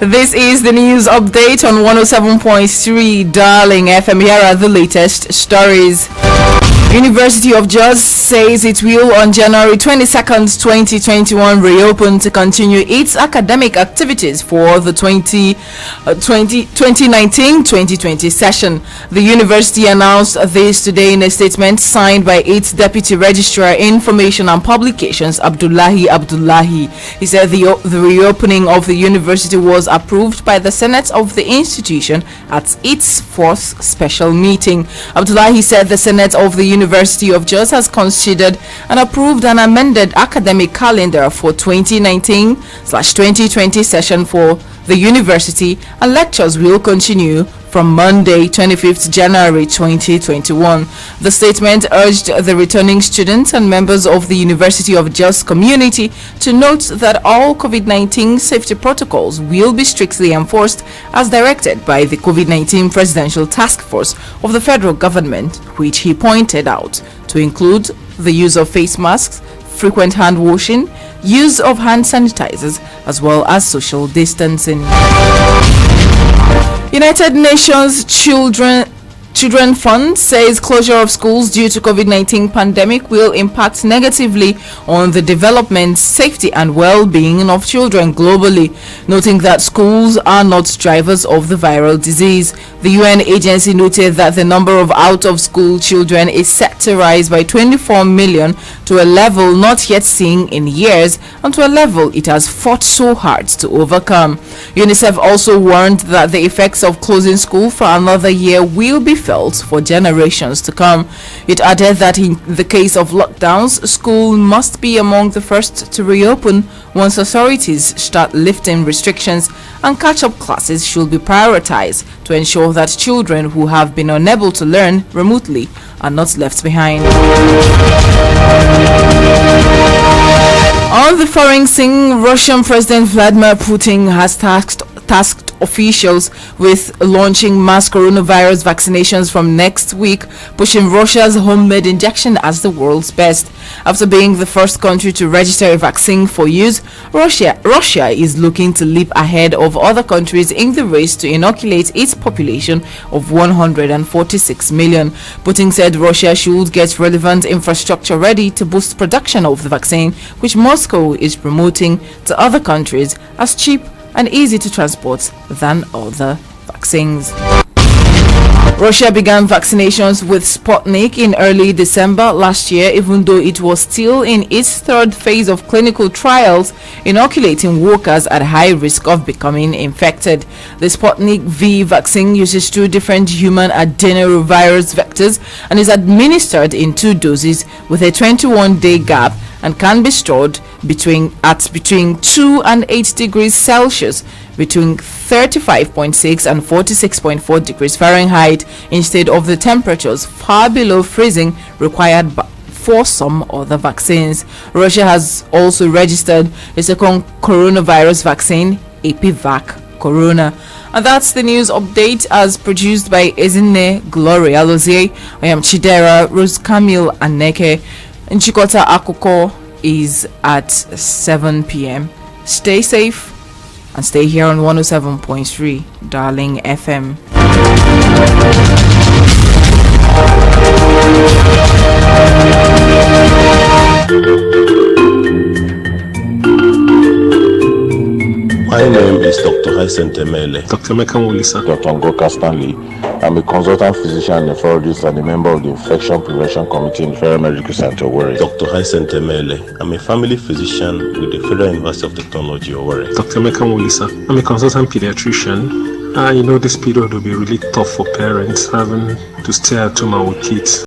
This is the news update on 107.3 Darling FM. Here are the latest stories. University of Jos says it will on January 22nd, 2021 reopen to continue its academic activities for the 2019-2020 session. The university announced this today in a statement signed by its Deputy Registrar Information and Publications, Abdullahi. He said the reopening of the university was approved by the Senate of the institution at its fourth special meeting. Abdullahi said the Senate of the University of Jos has considered and approved an amended academic calendar for 2019/2020 session for the university, and lectures will continue from Monday, 25th January 2021. The statement urged the returning students and members of the University of Jos community to note that all COVID-19 safety protocols will be strictly enforced as directed by the COVID-19 Presidential Task Force of the federal government, which he pointed out to include the use of face masks, frequent hand washing, use of hand sanitizers, as well as social distancing. United Nations Children Fund says closure of schools due to COVID-19 pandemic will impact negatively on the development, safety and well-being of children globally, noting that schools are not drivers of the viral disease. The UN agency noted that the number of out-of-school children is set to rise by 24 million to a level not yet seen in years and to a level it has fought so hard to overcome. UNICEF also warned that the effects of closing school for another year will be felt for generations to come. It added that in the case of lockdowns, school must be among the first to reopen once authorities start lifting restrictions, and catch-up classes should be prioritized to ensure that children who have been unable to learn remotely are not left behind. On the foreign scene, Russian President Vladimir Putin has tasked officials with launching mass coronavirus vaccinations from next week, pushing Russia's homemade injection as the world's best. After being the first country to register a vaccine for use, Russia is looking to leap ahead of other countries in the race to inoculate its population of 146 million. Putin said Russia should get relevant infrastructure ready to boost production of the vaccine, which Moscow is promoting to other countries as cheap and easy to transport than other vaccines. Russia began vaccinations with Sputnik in early December last year, even though it was still in its third phase of clinical trials, inoculating workers at high risk of becoming infected. The Sputnik V vaccine uses two different human adenovirus vectors and is administered in 2 doses with a 21-day gap, and can be stored between 2 and 8 degrees Celsius, between 35.6 and 46.4 degrees Fahrenheit, instead of the temperatures far below freezing required for some other vaccines. Russia has also registered a second coronavirus vaccine, Epivac Corona. And that's the news update as produced by Ezine Gloria Lozier. I am Chidera, Rosecamille, Aneke. Nchikota Akoko is at 7 p.m. Stay safe and stay here on 107.3 Darling FM. My name is Dr. Temele. Dr. Mekamulisa. Dr. Ngoka Stanley. I'm a consultant physician nephrologist and a member of the Infection Prevention Committee in Federal Medical Center, Owerri. Dr. Temele. I'm a family physician with the Federal University of Technology, Owerri. Dr. Mekamulisa. I'm a consultant pediatrician. This period will be really tough for parents having to stay at home with kids.